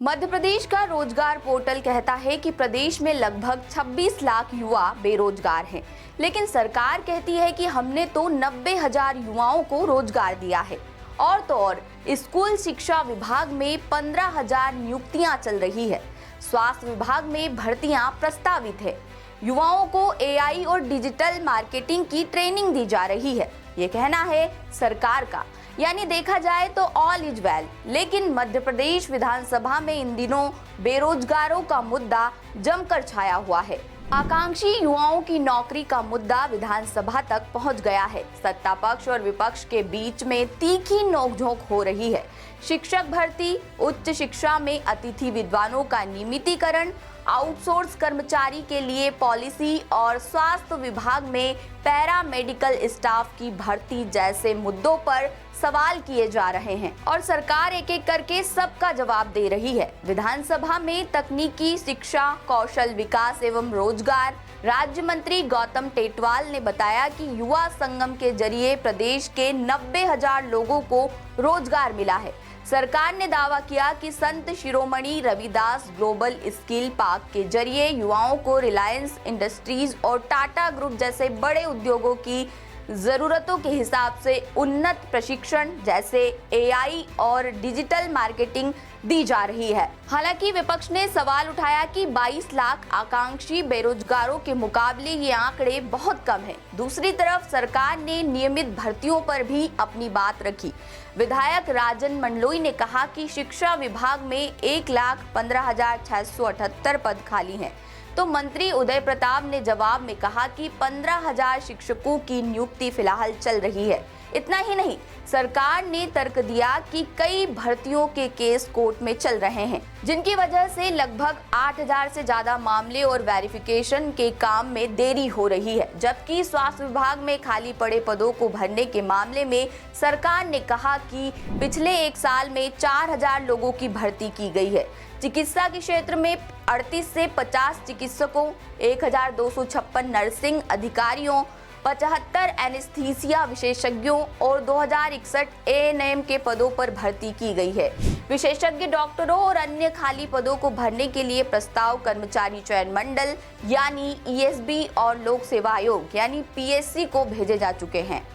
मध्य प्रदेश का रोजगार पोर्टल कहता है कि प्रदेश में लगभग 26 लाख युवा बेरोजगार हैं, लेकिन सरकार कहती है कि हमने तो 90,000 युवाओं को रोजगार दिया है। और तो और स्कूल शिक्षा विभाग में 15,000 नियुक्तियां चल रही है। स्वास्थ्य विभाग में भर्तियां प्रस्तावित है। युवाओं को AI और डिजिटल मार्केटिंग की ट्रेनिंग दी जा रही है। ये कहना है सरकार का, यानी देखा जाए तो ऑल इज वेल। लेकिन मध्य प्रदेश विधानसभा में इन दिनों बेरोजगारों का मुद्दा जमकर छाया हुआ है। आकांक्षी युवाओं की नौकरी का मुद्दा विधानसभा तक पहुंच गया है। सत्ता पक्ष और विपक्ष के बीच में तीखी नोकझोंक हो रही है। शिक्षक भर्ती, उच्च शिक्षा में अतिथि विद्वानों का नियमितीकरण, आउटसोर्स कर्मचारी के लिए पॉलिसी और स्वास्थ्य विभाग में पैरा मेडिकल स्टाफ की भर्ती जैसे मुद्दों पर सवाल किए जा रहे हैं और सरकार एक एक करके सबका जवाब दे रही है। विधानसभा में तकनीकी शिक्षा, कौशल विकास एवं रोजगार राज्य मंत्री गौतम टेटवाल ने बताया कि युवा संगम के जरिए प्रदेश के 90,000 लोगों को रोजगार मिला है। सरकार ने दावा किया कि Sant Shiromani Ravidas global skill park के जरिए युवाओं को रिलायंस इंडस्ट्रीज और टाटा ग्रुप जैसे बड़े उद्योगों की जरूरतों के हिसाब से उन्नत प्रशिक्षण जैसे AI और डिजिटल मार्केटिंग दी जा रही है। हालांकि विपक्ष ने सवाल उठाया कि 22 लाख आकांक्षी बेरोजगारों के मुकाबले ये आंकड़े बहुत कम हैं। दूसरी तरफ सरकार ने नियमित भर्तियों पर भी अपनी बात रखी। विधायक राजन मंडलोई ने कहा कि शिक्षा विभाग में 1,15,678 पद खाली हैं। तो मंत्री उदय प्रताप ने जवाब में कहा कि 15,000 शिक्षकों की नियुक्ति फिलहाल चल रही है। इतना ही नहीं, सरकार ने तर्क दिया कि कई भर्तियों के केस कोर्ट में चल रहे हैं, जिनकी वजह से लगभग 8,000 से ज्यादा मामले और वेरिफिकेशन के काम में देरी हो रही है। जबकि स्वास्थ्य विभाग में खाली पड़े पदों को भरने के मामले में सरकार ने कहा कि पिछले एक साल में 4,000 लोगों की भर्ती की गई है। चिकित्सा के क्षेत्र में 38 से 50 चिकित्सकों, 1,256 नर्सिंग अधिकारियों, 75 एनेस्थीसिया विशेषज्ञों और 2061 ANM के पदों पर भर्ती की गई है। विशेषज्ञ डॉक्टरों और अन्य खाली पदों को भरने के लिए प्रस्ताव कर्मचारी चयन मंडल यानी ESB और लोक सेवा आयोग यानी PSC को भेजे जा चुके हैं।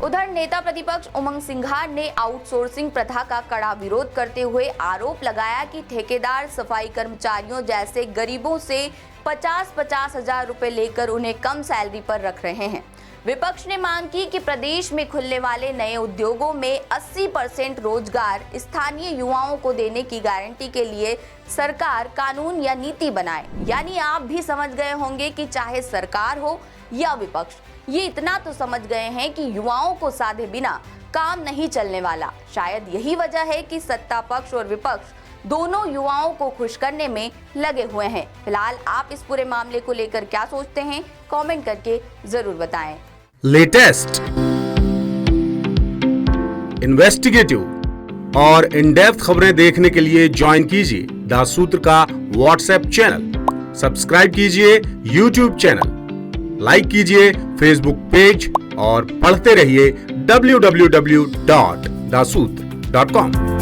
उधर नेता प्रतिपक्ष उमंग सिंघार ने आउटसोर्सिंग प्रथा का कड़ा विरोध करते हुए आरोप लगाया कि ठेकेदार सफाई कर्मचारियों जैसे गरीबों से 50-50 हजार रुपए लेकर उन्हें कम सैलरी पर रख रहे हैं। विपक्ष ने मांग की कि प्रदेश में खुलने वाले नए उद्योगों में 80% रोजगार स्थानीय युवाओं को देने की गारंटी के लिए सरकार कानून या नीति बनाए। यानी आप भी समझ गए होंगे कि चाहे सरकार हो या विपक्ष, ये इतना तो समझ गए हैं कि युवाओं को साधे बिना काम नहीं चलने वाला। शायद यही वजह है कि सत्ता पक्ष और विपक्ष दोनों युवाओं को खुश करने में लगे हुए हैं। फिलहाल आप इस पूरे मामले को लेकर क्या सोचते हैं, कमेंट करके जरूर बताएं। लेटेस्ट, इन्वेस्टिगेटिव और इन डेप्थ खबरें देखने के लिए ज्वाइन कीजिए द सूत्र का व्हाट्सएप चैनल, सब्सक्राइब कीजिए YouTube चैनल, लाइक कीजिए फेसबुक पेज और पढ़ते रहिए www.daसूत्र.com।